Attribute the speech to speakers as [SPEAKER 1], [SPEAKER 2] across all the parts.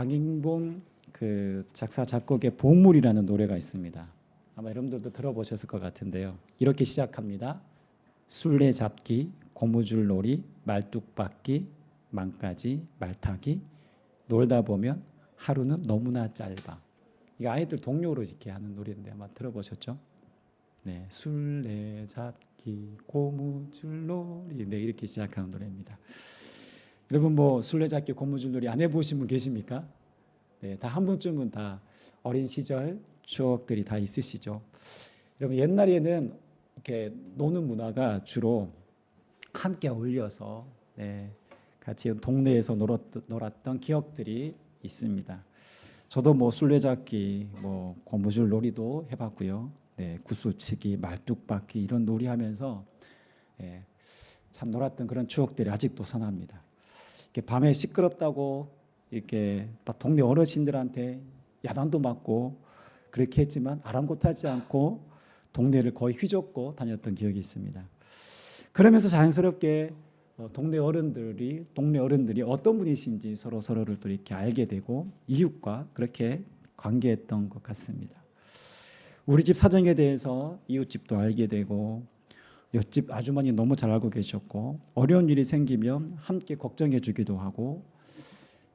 [SPEAKER 1] 강인봉 그 작사 작곡의 보물이라는 노래가 있습니다. 아마 여러분들도 들어보셨을 것 같은데요. 이렇게 시작합니다. 술래잡기, 고무줄놀이, 말뚝박기, 망까지, 말타기, 놀다 보면 하루는 너무나 짧아. 이거 아이들 동요로 이렇게 하는 노래인데 아마 들어보셨죠? 네, 술래잡기, 고무줄놀이, 네 이렇게 시작하는 노래입니다. 여러분 뭐 술래잡기, 고무줄놀이 안 해보신 분 계십니까? 네, 다 한 번쯤은 다 어린 시절 추억들이 다 있으시죠. 여러분 옛날에는 이렇게 노는 문화가 주로 함께 어울려서 같이 동네에서 놀았던 기억들이 있습니다. 저도 뭐 술래잡기, 뭐 고무줄 놀이도 해봤고요. 구슬치기, 말뚝박기 이런 놀이하면서 참 놀았던 그런 추억들이 아직도 선합니다. 이렇게 밤에 시끄럽다고 이렇게 동네 어르신들한테 야단도 맞고 그렇게 했지만 아랑곳하지 않고 동네를 거의 휘젓고 다녔던 기억이 있습니다. 그러면서 자연스럽게 동네 어른들이 어떤 분이신지 서로를 또 이렇게 알게 되고 이웃과 그렇게 관계했던 것 같습니다. 우리 집 사정에 대해서 이웃집도 알게 되고 옆집 아주머니 너무 잘 알고 계셨고 어려운 일이 생기면 함께 걱정해 주기도 하고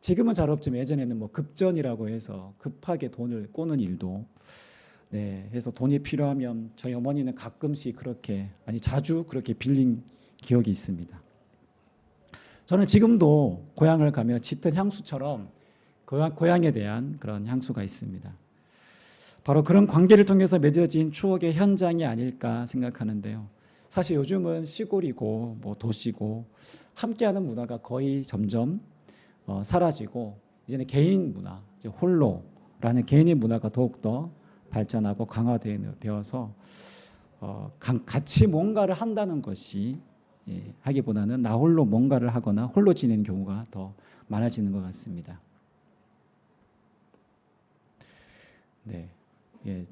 [SPEAKER 1] 지금은 잘 없지만 예전에는 뭐 급전이라고 해서 급하게 돈을 꼬는 일도 해서 돈이 필요하면 저희 어머니는 가끔씩 그렇게 자주 그렇게 빌린 기억이 있습니다. 저는 지금도 고향을 가면 짙은 향수처럼 고향에 대한 그런 향수가 있습니다. 바로 그런 관계를 통해서 맺어진 추억의 현장이 아닐까 생각하는데요. 사실 요즘은 시골이고 뭐 도시고 함께하는 문화가 거의 점점 사라지고 이제는 개인 문화, 이제 홀로라는 개인의 문화가 더욱더 발전하고 강화되어서 같이 뭔가를 한다는 것이 하기보다는 나 홀로 뭔가를 하거나 홀로 지내는 경우가 더 많아지는 것 같습니다.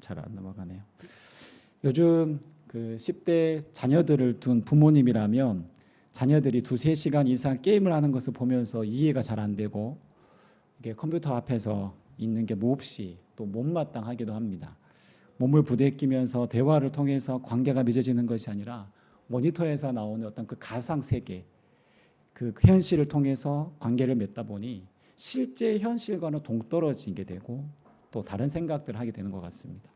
[SPEAKER 1] 잘 안 넘어가네요. 요즘 그 10대 자녀들을 둔 부모님이라면 자녀들이 2-3시간 이상 게임을 하는 것을 보면서 이해가 잘 안 되고 이게 컴퓨터 앞에서 있는 게 몹시 또 못마땅하기도 합니다. 몸을 부대끼면서 대화를 통해서 관계가 맺어지는 것이 아니라 모니터에서 나오는 어떤 그 가상 세계, 그 현실을 통해서 관계를 맺다 보니 실제 현실과는 동떨어지게 되고 또 다른 생각들을 하게 되는 것 같습니다.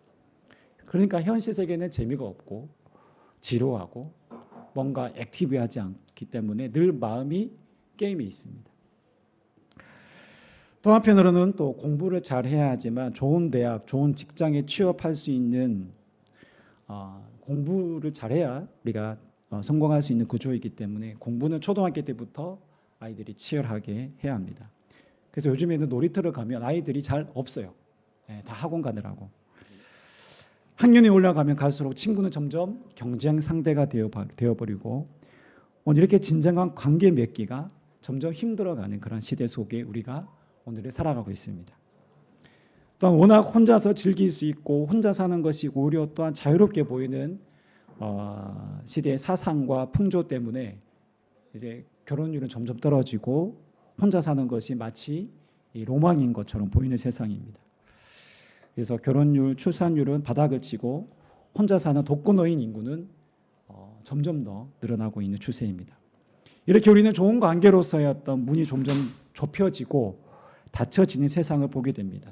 [SPEAKER 1] 그러니까 현실 세계는 재미가 없고 지루하고 뭔가 액티브하지 않기 때문에 늘 마음이 게임에 있습니다. 또 한편으로는 또 공부를 잘 해야 하지만 좋은 대학, 좋은 직장에 취업할 수 있는 공부를 잘해야 우리가 성공할 수 있는 구조이기 때문에 공부는 초등학교 때부터 아이들이 치열하게 해야 합니다. 그래서 요즘에는 놀이터를 가면 아이들이 잘 없어요. 다 학원 가느라고. 학년이 올라가면 갈수록 친구는 점점 경쟁 상대가 되어버리고 오늘 이렇게 진정한 관계 맺기가 점점 힘들어가는 그런 시대 속에 우리가 오늘을 살아가고 있습니다. 또한 워낙 혼자서 즐길 수 있고 혼자 사는 것이 오히려 또한 자유롭게 보이는 시대의 사상과 풍조 때문에 이제 결혼율은 점점 떨어지고 혼자 사는 것이 마치 로망인 것처럼 보이는 세상입니다. 그래서 결혼율, 출산율은 바닥을 치고 혼자 사는 독거노인 인구는 점점 더 늘어나고 있는 추세입니다. 이렇게 우리는 좋은 관계로서의 어떤 문이 점점 좁혀지고 닫혀지는 세상을 보게 됩니다.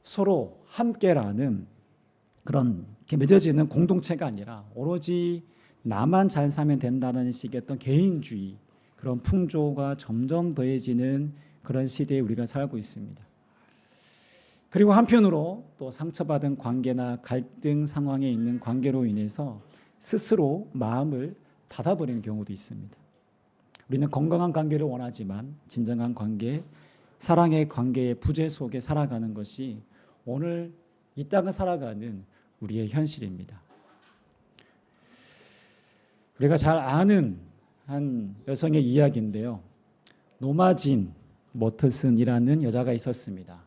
[SPEAKER 1] 서로 함께라는 그런 맺어지는 공동체가 아니라 오로지 나만 잘 살면 된다는 식의 어떤 개인주의 그런 풍조가 점점 더해지는 그런 시대에 우리가 살고 있습니다. 그리고 한편으로 또 상처받은 관계나 갈등 상황에 있는 관계로 인해서 스스로 마음을 닫아버리는 경우도 있습니다. 우리는 건강한 관계를 원하지만 진정한 관계, 사랑의 관계의 부재 속에 살아가는 것이 오늘 이 땅을 살아가는 우리의 현실입니다. 우리가 잘 아는 한 여성의 이야기인데요. 노마진 머트슨이라는 여자가 있었습니다.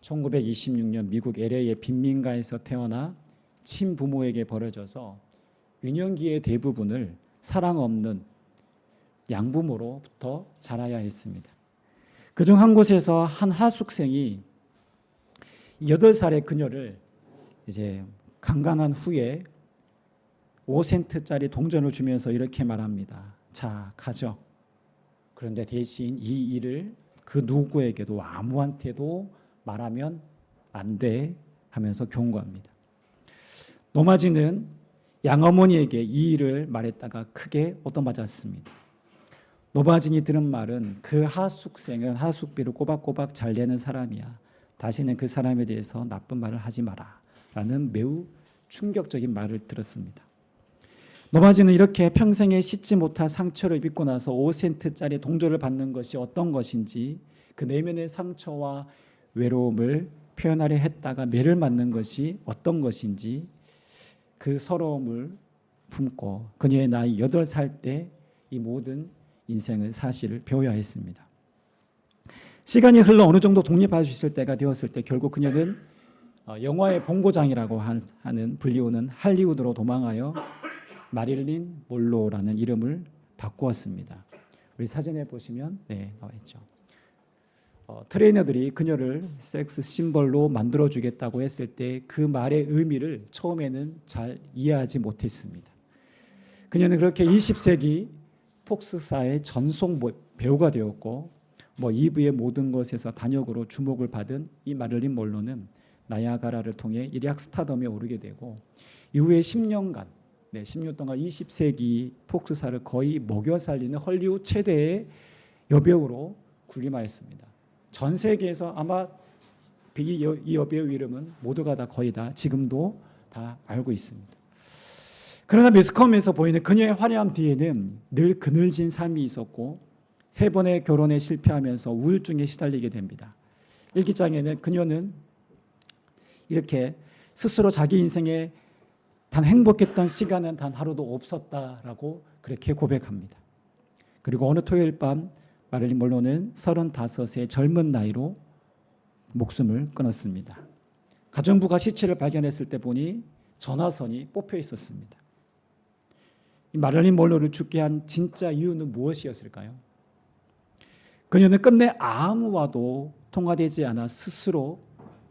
[SPEAKER 1] 1926년 미국 LA의 빈민가에서 태어나 친부모에게 버려져서 유년기의 대부분을 사랑 없는 양부모로부터 자라야 했습니다. 그중 한 곳에서 한 하숙생이 8살의 그녀를 이제 강간한 후에 5센트짜리 동전을 주면서 이렇게 말합니다. 자, 가져. 그런데 대신 이 일을 그 누구에게도 아무한테도 말하면 안 돼 하면서 경고합니다. 노마지는 양어머니에게 이 일을 말했다가 크게 얻어맞았습니다. 노마진이 들은 말은 그 하숙생은 하숙비를 꼬박꼬박 잘 내는 사람이야. 다시는 그 사람에 대해서 나쁜 말을 하지 마라. 라는 매우 충격적인 말을 들었습니다. 노마진은 이렇게 평생에 씻지 못할 상처를 입고 나서 5센트짜리 동전을 받는 것이 어떤 것인지 그 내면의 상처와 외로움을 표현하려 했다가 매를 맞는 것이 어떤 것인지 그 서러움을 품고 그녀의 나이 8살 때 이 모든 인생의 사실을 배워야 했습니다. 시간이 흘러 어느 정도 독립할 수 있을 때가 되었을 때 결국 그녀는 영화의 본고장이라고 하는 불리우는 할리우드로 도망하여 마릴린 몰로라는 이름을 바꾸었습니다. 우리 사진에 보시면 나와 있죠. 트레이너들이 그녀를 섹스 심벌로 만들어주겠다고 했을 때 그 말의 의미를 처음에는 잘 이해하지 못했습니다. 그녀는 그렇게 20세기 폭스사의 전속 배우가 되었고 2부의 모든 것에서 단역으로 주목을 받은 이 마릴린 몰로는 나야가라를 통해 일약 스타덤에 오르게 되고 이후에 10년 동안 20세기 폭스사를 거의 먹여 살리는 헐리우드 최대의 여배우로 군림하였습니다. 전 세계에서 아마 이 여배우 이름은 모두가 다 거의 다 지금도 다 알고 있습니다. 그러나 매스컴에서 보이는 그녀의 화려함 뒤에는 늘 그늘진 삶이 있었고 3번의 결혼에 실패하면서 우울증에 시달리게 됩니다. 일기장에는 그녀는 이렇게 스스로 자기 인생에 단 행복했던 시간은 단 하루도 없었다라고 그렇게 고백합니다. 그리고 어느 토요일 밤 마릴린 몰로는 35의 젊은 나이로 목숨을 끊었습니다. 가정부가 시체를 발견했을 때 보니 전화선이 뽑혀 있었습니다. 이 마릴린 몰로를 죽게 한 진짜 이유는 무엇이었을까요? 그녀는 끝내 아무와도 통화되지 않아 스스로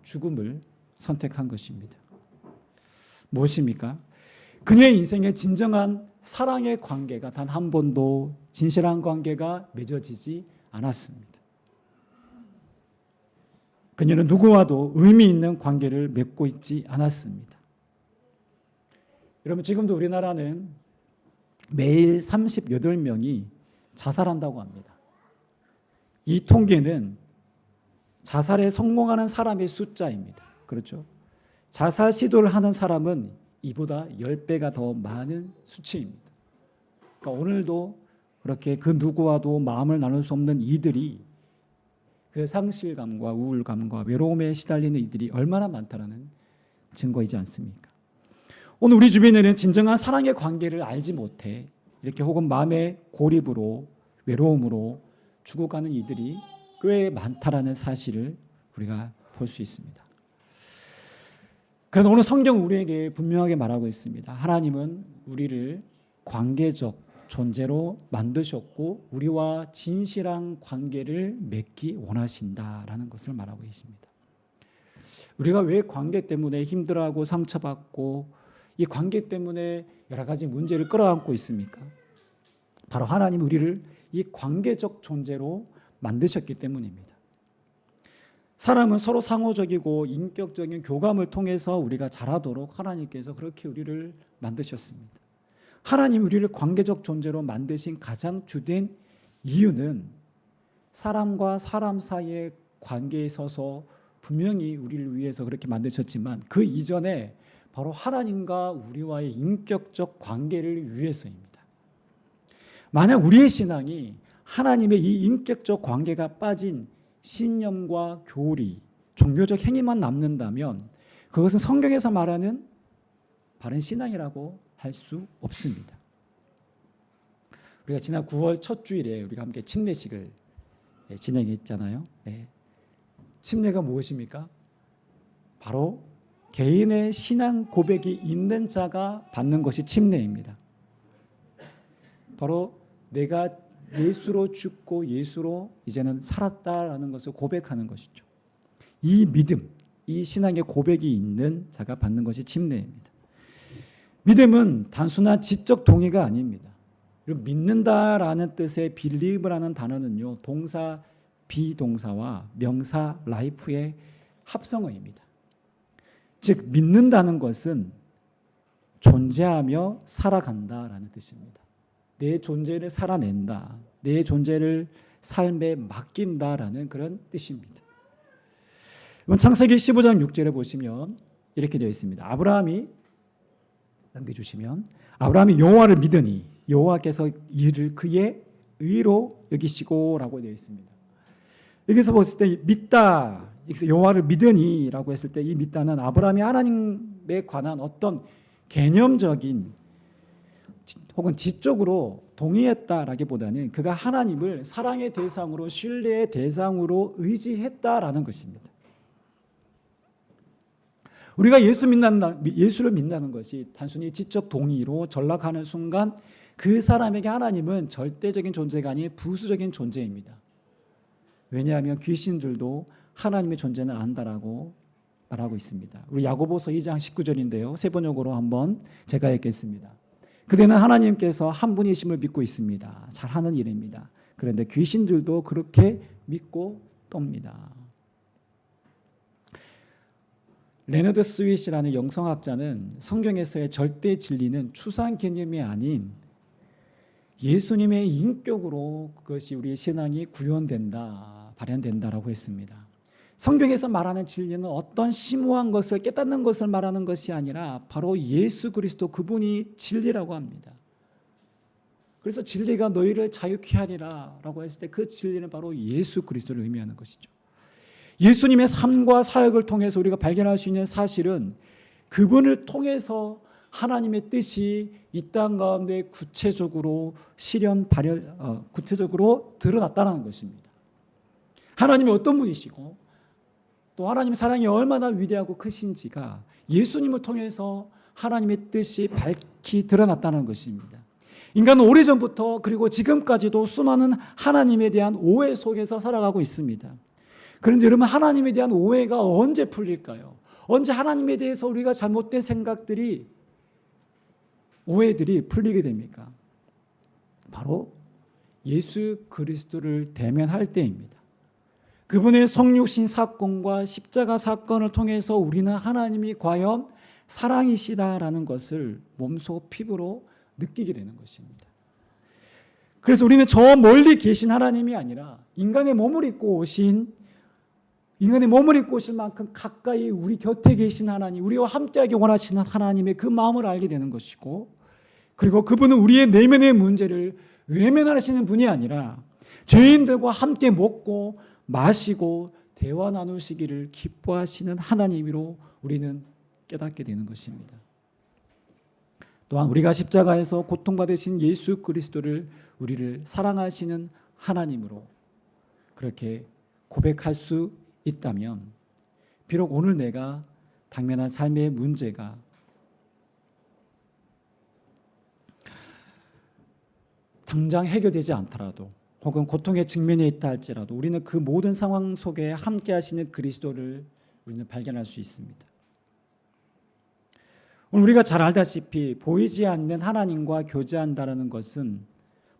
[SPEAKER 1] 죽음을 선택한 것입니다. 무엇입니까? 그녀의 인생에 진정한 사랑의 관계가 단 한 번도 진실한 관계가 맺어지지 않았습니다. 그녀는 누구와도 의미 있는 관계를 맺고 있지 않았습니다. 여러분 지금도 우리나라는 매일 38명이 자살한다고 합니다. 이 통계는 자살에 성공하는 사람의 숫자입니다. 그렇죠? 자살 시도를 하는 사람은 이보다 10배가 더 많은 수치입니다. 그러니까 오늘도 그렇게 그 누구와도 마음을 나눌 수 없는 이들이 그 상실감과 우울감과 외로움에 시달리는 이들이 얼마나 많다는 증거이지 않습니까? 오늘 우리 주변에는 진정한 사랑의 관계를 알지 못해 이렇게 혹은 마음의 고립으로 외로움으로 죽어가는 이들이 꽤 많다라는 사실을 우리가 볼 수 있습니다. 그래서 오늘 성경은 우리에게 분명하게 말하고 있습니다. 하나님은 우리를 관계적 존재로 만드셨고 우리와 진실한 관계를 맺기 원하신다라는 것을 말하고 있습니다. 우리가 왜 관계 때문에 힘들어하고 상처받고 이 관계 때문에 여러 가지 문제를 끌어안고 있습니까? 바로 하나님 우리를 이 관계적 존재로 만드셨기 때문입니다. 사람은 서로 상호적이고 인격적인 교감을 통해서 우리가 자라도록 하나님께서 그렇게 우리를 만드셨습니다. 하나님 우리를 관계적 존재로 만드신 가장 주된 이유는 사람과 사람 사이의 관계에 있어서 분명히 우리를 위해서 그렇게 만드셨지만 그 이전에 바로 하나님과 우리와의 인격적 관계를 위해서입니다. 만약 우리의 신앙이 하나님의 이 인격적 관계가 빠진 신념과 교리, 종교적 행위만 남는다면 그것은 성경에서 말하는 바른 신앙이라고 할 수 없습니다. 우리가 지난 9월 첫 주일에 우리가 함께 침례식을 진행했잖아요. 침례가 무엇입니까? 바로 개인의 신앙 고백이 있는 자가 받는 것이 침례입니다. 바로 내가 예수로 죽고 예수로 이제는 살았다라는 것을 고백하는 것이죠. 이 믿음, 이 신앙의 고백이 있는 자가 받는 것이 침례입니다. 믿음은 단순한 지적 동의가 아닙니다. 믿는다라는 뜻의 believe라는 단어는요, 동사 비동사와 명사 life의 합성어입니다. 즉 믿는다는 것은 존재하며 살아간다라는 뜻입니다. 내 존재를 살아낸다, 내 존재를 삶에 맡긴다라는 그런 뜻입니다. 창세기 15장 6절에 보시면 이렇게 되어 있습니다. 아브라함이 넘겨주시면 아브라함이 여호와를 믿으니 여호와께서 이를 그의 의로 여기시고라고 되어 있습니다. 여기서 봤을 때 믿다, 여호와를 믿으니라고 했을 때 이 믿다는 아브라함이 하나님에 관한 어떤 개념적인 혹은 지적으로 동의했다라기보다는 그가 하나님을 사랑의 대상으로 신뢰의 대상으로 의지했다라는 것입니다. 우리가 예수를 믿는다는 것이 단순히 지적 동의로 전락하는 순간 그 사람에게 하나님은 절대적인 존재가 아닌 부수적인 존재입니다. 왜냐하면 귀신들도 하나님의 존재는 안다라고 말하고 있습니다. 우리 야고보서 2장 19절인데요. 세 번역으로 한번 제가 읽겠습니다. 그대는 하나님께서 한 분이심을 믿고 있습니다. 잘하는 일입니다. 그런데 귀신들도 그렇게 믿고 떱니다. 레너드 스윗이라는 영성학자는 성경에서의 절대 진리는 추상 개념이 아닌 예수님의 인격으로 그것이 우리의 신앙이 구현된다, 발현된다라고 했습니다. 성경에서 말하는 진리는 어떤 심오한 것을 깨닫는 것을 말하는 것이 아니라 바로 예수 그리스도 그분이 진리라고 합니다. 그래서 진리가 너희를 자유케 하리라 라고 했을 때 그 진리는 바로 예수 그리스도를 의미하는 것이죠. 예수님의 삶과 사역을 통해서 우리가 발견할 수 있는 사실은 그분을 통해서 하나님의 뜻이 이 땅 가운데 구체적으로 구체적으로 드러났다는 것입니다. 하나님이 어떤 분이시고 또 하나님의 사랑이 얼마나 위대하고 크신지가 예수님을 통해서 하나님의 뜻이 밝히 드러났다는 것입니다. 인간은 오래전부터 그리고 지금까지도 수많은 하나님에 대한 오해 속에서 살아가고 있습니다. 그런데 여러분, 하나님에 대한 오해가 언제 풀릴까요? 언제 하나님에 대해서 우리가 잘못된 생각들이, 오해들이 풀리게 됩니까? 바로 예수 그리스도를 대면할 때입니다. 그분의 성육신 사건과 십자가 사건을 통해서 우리는 하나님이 과연 사랑이시다라는 것을 몸소 피부로 느끼게 되는 것입니다. 그래서 우리는 저 멀리 계신 하나님이 아니라 인간의 몸을 입고 오실 만큼 가까이 우리 곁에 계신 하나님, 우리와 함께하기 원하시는 하나님의 그 마음을 알게 되는 것이고, 그리고 그분은 우리의 내면의 문제를 외면하시는 분이 아니라 죄인들과 함께 먹고 마시고 대화 나누시기를 기뻐하시는 하나님으로 우리는 깨닫게 되는 것입니다. 또한 우리가 십자가에서 고통받으신 예수 그리스도를 우리를 사랑하시는 하나님으로 그렇게 고백할 수 있다면, 비록 오늘 내가 당면한 삶의 문제가 당장 해결되지 않더라도 혹은 고통의 직면에 있다 할지라도 우리는 그 모든 상황 속에 함께 하시는 그리스도를 우리는 발견할 수 있습니다. 오늘 우리가 잘 알다시피 보이지 않는 하나님과 교제한다는 것은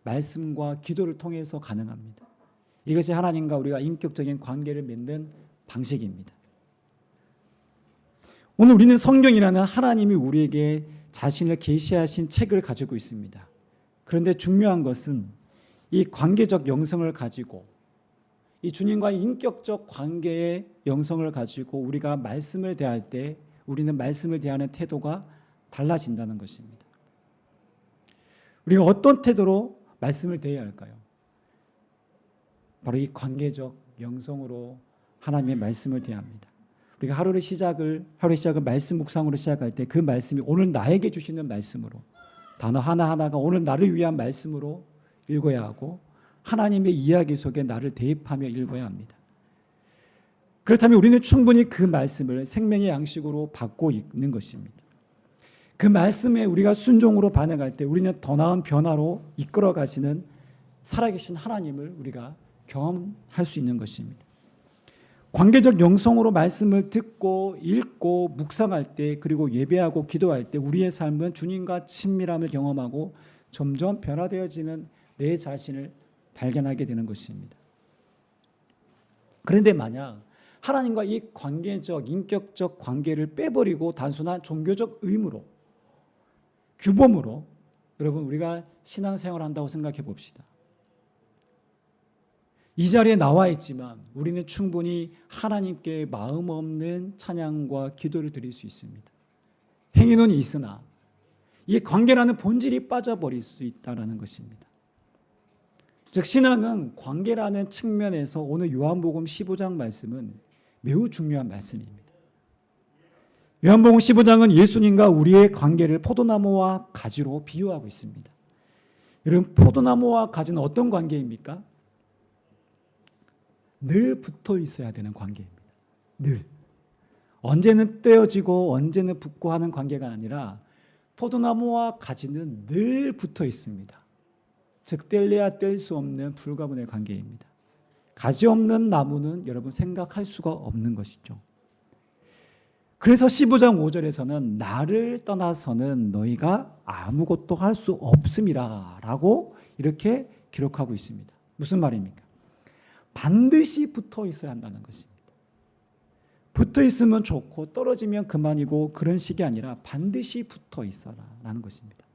[SPEAKER 1] 말씀과 기도를 통해서 가능합니다. 이것이 하나님과 우리가 인격적인 관계를 맺는 방식입니다. 오늘 우리는 성경이라는 하나님이 우리에게 자신을 계시하신 책을 가지고 있습니다. 그런데 중요한 것은 이 관계적 영성을 가지고, 이 주님과의 인격적 관계의 영성을 가지고 우리가 말씀을 대할 때 우리는 말씀을 대하는 태도가 달라진다는 것입니다. 우리가 어떤 태도로 말씀을 대해야 할까요? 바로 이 관계적 영성으로 하나님의 말씀을 대합니다. 우리가 하루의 시작을 말씀 묵상으로 시작할 때 그 말씀이 오늘 나에게 주시는 말씀으로, 단어 하나하나가 오늘 나를 위한 말씀으로 읽어야 하고 하나님의 이야기 속에 나를 대입하며 읽어야 합니다. 그렇다면 우리는 충분히 그 말씀을 생명의 양식으로 받고 있는 것입니다. 그 말씀에 우리가 순종으로 반응할 때 우리는 더 나은 변화로 이끌어 가시는 살아계신 하나님을 우리가 경험할 수 있는 것입니다. 관계적 영성으로 말씀을 듣고 읽고 묵상할 때, 그리고 예배하고 기도할 때 우리의 삶은 주님과 친밀함을 경험하고 점점 변화되어지는 내 자신을 발견하게 되는 것입니다. 그런데 만약 하나님과 이 관계적, 인격적 관계를 빼버리고 단순한 종교적 의무로, 규범으로 여러분 우리가 신앙생활을 한다고 생각해 봅시다. 이 자리에 나와 있지만 우리는 충분히 하나님께 마음 없는 찬양과 기도를 드릴 수 있습니다. 행위는 있으나 이 관계라는 본질이 빠져버릴 수 있다는 것입니다. 즉 신앙은 관계라는 측면에서 오늘 요한복음 15장 말씀은 매우 중요한 말씀입니다. 요한복음 15장은 예수님과 우리의 관계를 포도나무와 가지로 비유하고 있습니다. 여러분 포도나무와 가지는 어떤 관계입니까? 늘 붙어 있어야 되는 관계입니다. 늘. 언제는 떼어지고 언제는 붙고 하는 관계가 아니라 포도나무와 가지는 늘 붙어 있습니다. 즉 뗄래야 뗄 수 없는 불가분의 관계입니다. 가지 없는 나무는 여러분 생각할 수가 없는 것이죠. 그래서 15장 5절에서는 나를 떠나서는 너희가 아무것도 할 수 없음이라 라고 이렇게 기록하고 있습니다. 무슨 말입니까? 반드시 붙어 있어야 한다는 것입니다. 붙어 있으면 좋고 떨어지면 그만이고 그런 식이 아니라 반드시 붙어 있어라 라는 것입니다.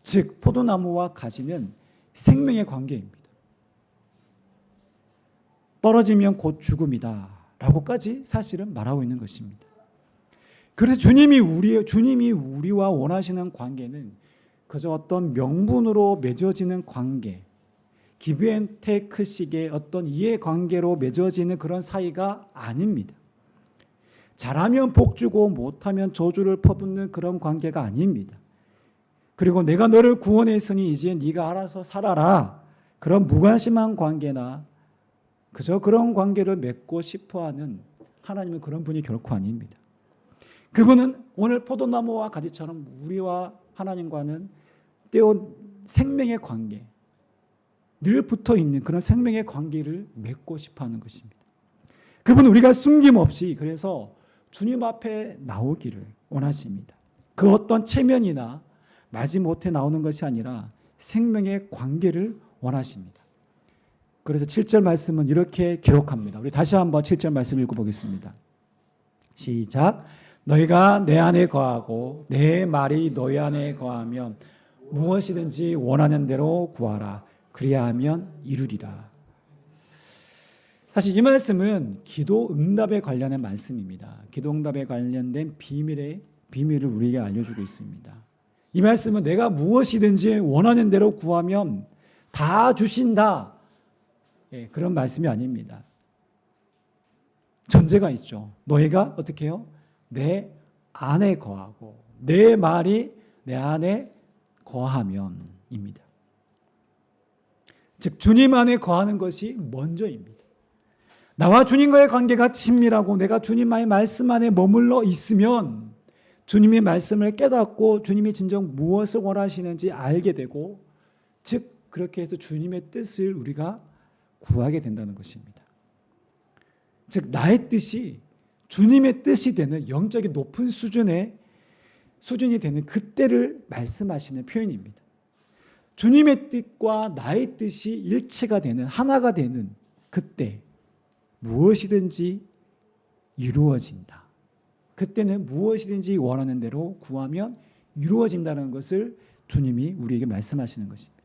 [SPEAKER 1] 즉 포도나무와 가지는 생명의 관계입니다. 떨어지면 곧 죽음이다 라고까지 사실은 말하고 있는 것입니다. 그래서 주님이 우리와 원하시는 관계는 그저 어떤 명분으로 맺어지는 관계, 기브앤테이크식의 어떤 이해관계로 맺어지는 그런 사이가 아닙니다. 잘하면 복 주고 못하면 저주를 퍼붓는 그런 관계가 아닙니다. 그리고 내가 너를 구원했으니 이제 네가 알아서 살아라. 그런 무관심한 관계나 그저 그런 관계를 맺고 싶어하는 하나님은 그런 분이 결코 아닙니다. 그분은 오늘 포도나무와 가지처럼 우리와 하나님과는 떼온 생명의 관계, 늘 붙어있는 그런 생명의 관계를 맺고 싶어하는 것입니다. 그분은 우리가 숨김없이 그래서 주님 앞에 나오기를 원하십니다. 그 어떤 체면이나 마지못해 나오는 것이 아니라 생명의 관계를 원하십니다. 그래서 7절 말씀은 이렇게 기록합니다. 우리 다시 한번 7절 말씀 읽어보겠습니다. 시작. 너희가 내 안에 거하고 내 말이 너희 안에 거하면 무엇이든지 원하는 대로 구하라. 그리하면 이루리라. 사실 이 말씀은 기도 응답에 관련된 말씀입니다. 기도 응답에 관련된 비밀을 우리에게 알려주고 있습니다. 이 말씀은 내가 무엇이든지 원하는 대로 구하면 다 주신다. 그런 말씀이 아닙니다. 전제가 있죠. 너희가 어떻게 해요? 내 안에 거하고 내 말이 내 안에 거하면입니다. 즉 주님 안에 거하는 것이 먼저입니다. 나와 주님과의 관계가 친밀하고 내가 주님의 말씀 안에 머물러 있으면 주님의 말씀을 깨닫고 주님이 진정 무엇을 원하시는지 알게 되고 즉 그렇게 해서 주님의 뜻을 우리가 구하게 된다는 것입니다. 즉 나의 뜻이 주님의 뜻이 되는 영적인 높은 수준이 되는 그때를 말씀하시는 표현입니다. 주님의 뜻과 나의 뜻이 일치가 되는 하나가 되는 그때 무엇이든지 이루어진다. 그때는 무엇이든지 원하는 대로 구하면 이루어진다는 것을 주님이 우리에게 말씀하시는 것입니다.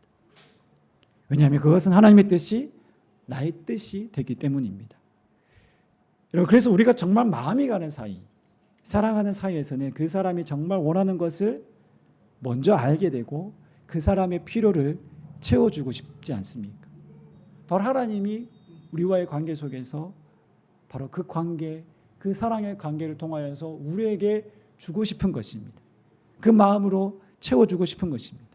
[SPEAKER 1] 왜냐하면 그것은 하나님의 뜻이 나의 뜻이 되기 때문입니다. 여러분 그래서 우리가 정말 마음이 가는 사이, 사랑하는 사이에서는 그 사람이 정말 원하는 것을 먼저 알게 되고 그 사람의 필요를 채워주고 싶지 않습니까? 바로 하나님이 우리와의 관계 속에서 바로 그 관계, 그 사랑의 관계를 통하여서 우리에게 주고 싶은 것입니다. 그 마음으로 채워주고 싶은 것입니다.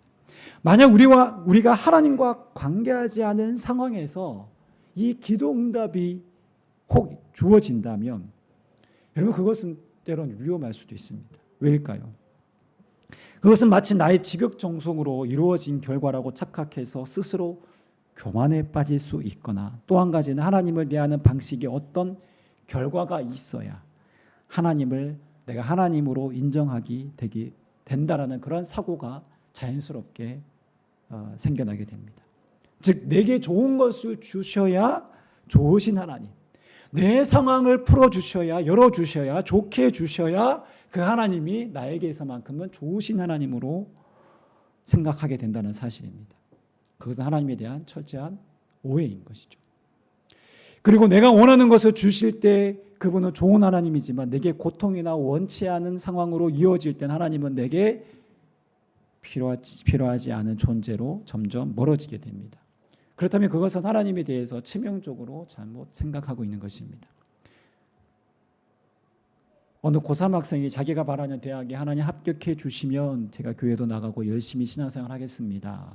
[SPEAKER 1] 만약 우리가 하나님과 관계하지 않은 상황에서 이 기도 응답이 혹 주어진다면 여러분 그것은 때로는 위험할 수도 있습니다. 왜일까요? 그것은 마치 나의 지극정성으로 이루어진 결과라고 착각해서 스스로 교만에 빠질 수 있거나, 또 한 가지는 하나님을 대하는 방식에 어떤 결과가 있어야 하나님을 내가 하나님으로 인정하기 된다라는 그런 사고가 자연스럽게 생겨나게 됩니다. 즉 내게 좋은 것을 주셔야 좋으신 하나님, 내 상황을 풀어주셔야, 열어주셔야, 좋게 해주셔야 그 하나님이 나에게서만큼은 좋으신 하나님으로 생각하게 된다는 사실입니다. 그것은 하나님에 대한 철저한 오해인 것이죠. 그리고 내가 원하는 것을 주실 때 그분은 좋은 하나님이지만 내게 고통이나 원치 않은 상황으로 이어질 땐 하나님은 내게 필요하지 않은 존재로 점점 멀어지게 됩니다. 그렇다면 그것은 하나님에 대해서 치명적으로 잘못 생각하고 있는 것입니다. 어느 고3 학생이 자기가 바라는 대학에 하나님 합격해 주시면 제가 교회도 나가고 열심히 신앙생활 하겠습니다.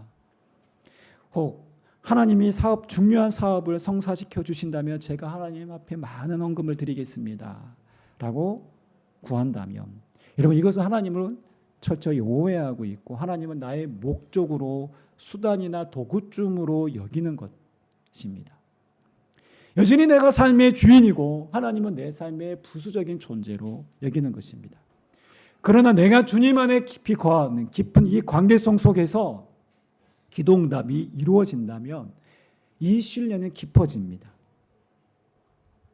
[SPEAKER 1] 혹 하나님이 중요한 사업을 성사시켜 주신다면 제가 하나님 앞에 많은 헌금을 드리겠습니다 라고 구한다면, 여러분 이것은 하나님을 철저히 오해하고 있고 하나님은 나의 목적으로 수단이나 도구쯤으로 여기는 것입니다. 여전히 내가 삶의 주인이고 하나님은 내 삶의 부수적인 존재로 여기는 것입니다. 그러나 내가 주님 안에 깊이 거하는 깊은 이 관계성 속에서 기도응답이 이루어진다면 이 신뢰는 깊어집니다.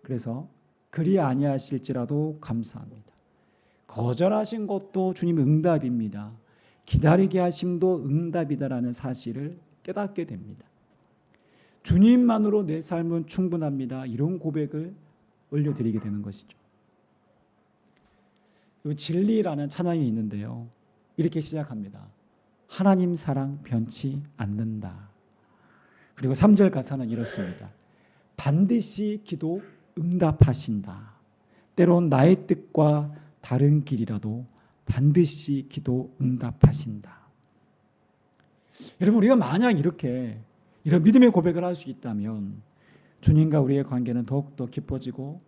[SPEAKER 1] 그래서 그리 아니하실지라도 감사합니다. 거절하신 것도 주님 응답입니다. 기다리게 하심도 응답이다라는 사실을 깨닫게 됩니다. 주님만으로 내 삶은 충분합니다. 이런 고백을 올려드리게 되는 것이죠. 진리라는 찬양이 있는데요. 이렇게 시작합니다. 하나님 사랑 변치 않는다. 그리고 3절 가사는 이렇습니다. 반드시 기도 응답하신다. 때론 나의 뜻과 다른 길이라도 반드시 기도 응답하신다. 여러분 우리가 만약 이런 믿음의 고백을 할 수 있다면 주님과 우리의 관계는 더욱더 깊어지고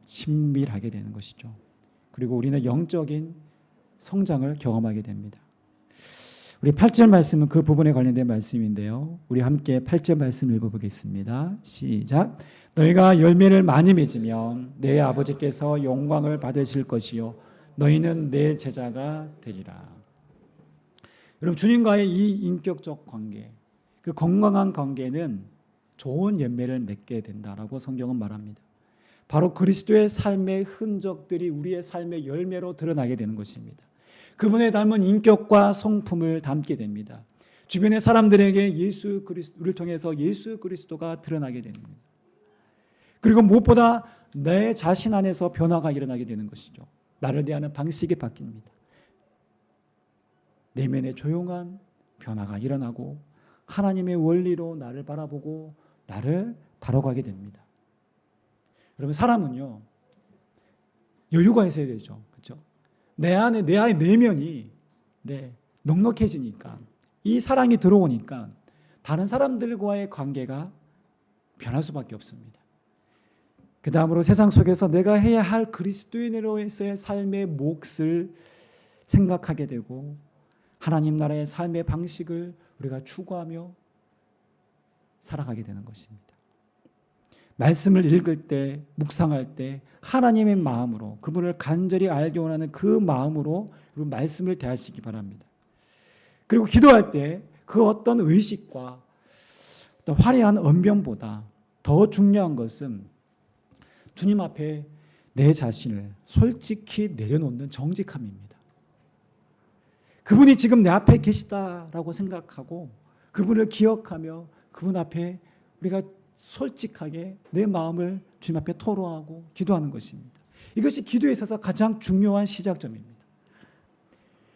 [SPEAKER 1] 친밀하게 되는 것이죠. 그리고 우리는 영적인 성장을 경험하게 됩니다. 우리 8절 말씀은 그 부분에 관련된 말씀인데요. 우리 함께 8절 말씀 읽어보겠습니다. 시작. 너희가 열매를 많이 맺으면 내 아버지께서 영광을 받으실 것이요 너희는 내 제자가 되리라. 여러분 주님과의 이 인격적 관계, 그 건강한 관계는 좋은 열매를 맺게 된다라고 성경은 말합니다. 바로 그리스도의 삶의 흔적들이 우리의 삶의 열매로 드러나게 되는 것입니다. 그분의 닮은 인격과 성품을 담게 됩니다. 주변의 사람들에게 예수 그리스도를 통해서 예수 그리스도가 드러나게 됩니다. 그리고 무엇보다 내 자신 안에서 변화가 일어나게 되는 것이죠. 나를 대하는 방식이 바뀝니다. 내면의 조용한 변화가 일어나고 하나님의 원리로 나를 바라보고 나를 다뤄가게 됩니다. 여러분 사람은요 여유가 있어야 되죠. 그렇죠? 내 안에 내 내면이 넉넉해지니까 이 사랑이 들어오니까 다른 사람들과의 관계가 변할 수밖에 없습니다. 그 다음으로 세상 속에서 내가 해야 할 그리스도인으로서의 삶의 몫을 생각하게 되고 하나님 나라의 삶의 방식을 우리가 추구하며 살아가게 되는 것입니다. 말씀을 읽을 때, 묵상할 때 하나님의 마음으로 그분을 간절히 알기 원하는 그 마음으로 말씀을 대하시기 바랍니다. 그리고 기도할 때 그 어떤 의식과 어떤 화려한 언변보다 더 중요한 것은 주님 앞에 내 자신을 솔직히 내려놓는 정직함입니다. 그분이 지금 내 앞에 계시다라고 생각하고 그분을 기억하며 그분 앞에 우리가 솔직하게 내 마음을 주님 앞에 토로하고 기도하는 것입니다. 이것이 기도에 있어서 가장 중요한 시작점입니다.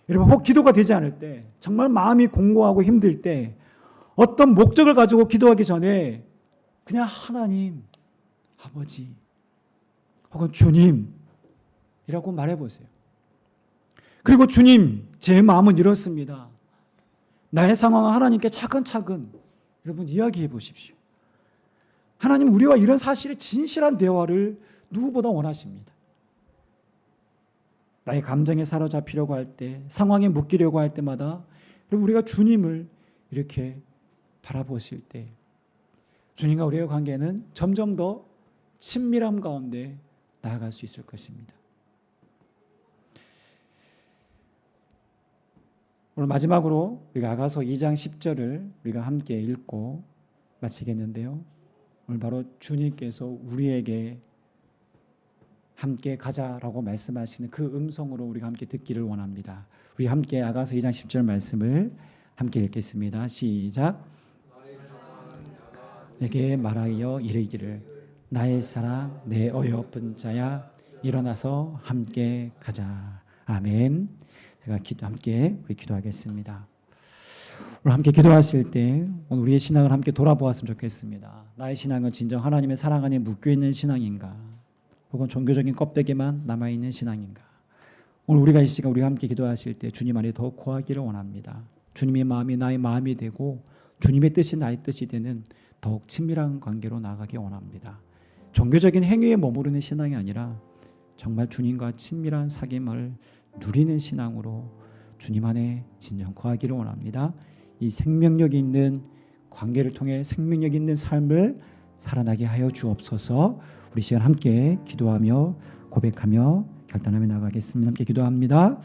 [SPEAKER 1] 여러분 혹 기도가 되지 않을 때 정말 마음이 공고하고 힘들 때 어떤 목적을 가지고 기도하기 전에 그냥 하나님, 아버지 혹은 주님이라고 말해보세요. 그리고 주님, 제 마음은 이렇습니다. 나의 상황은 하나님께 차근차근 여러분 이야기해 보십시오. 하나님 우리와 이런 사실의 진실한 대화를 누구보다 원하십니다. 나의 감정에 사로잡히려고 할 때, 상황에 묶이려고 할 때마다 여러분 우리가 주님을 이렇게 바라보실 때 주님과 우리의 관계는 점점 더 친밀함 가운데 나아갈 수 있을 것입니다. 오늘 마지막으로 우리가 아가서 2장 10절을 우리가 함께 읽고 마치겠는데요. 오늘 바로 주님께서 우리에게 함께 가자라고 말씀하시는 그 음성으로 우리가 함께 듣기를 원합니다. 우리 함께 아가서 2장 10절 말씀을 함께 읽겠습니다. 시작. 내게 말하여 이르기를 나의 사랑 내 어여쁜 자야 일어나서 함께 가자. 아멘. 제가 함께 우리 기도하겠습니다. 오늘 함께 기도하실 때 오늘 우리의 신앙을 함께 돌아보았으면 좋겠습니다. 나의 신앙은 진정 하나님의 사랑 안에 묶여있는 신앙인가? 혹은 종교적인 껍데기만 남아있는 신앙인가? 오늘 우리가 이 시간 우리가 함께 기도하실 때 주님 안에 더 거하기를 원합니다. 주님의 마음이 나의 마음이 되고 주님의 뜻이 나의 뜻이 되는 더욱 친밀한 관계로 나아가기 원합니다. 종교적인 행위에 머무르는 신앙이 아니라 정말 주님과 친밀한 사귐을 누리는 신앙으로 주님 안에 진정 거하기를 원합니다. 이 생명력 있는 관계를 통해 생명력 있는 삶을 살아나게 하여 주옵소서. 우리 시간 함께 기도하며 고백하며 결단하며 나가겠습니다. 함께 기도합니다.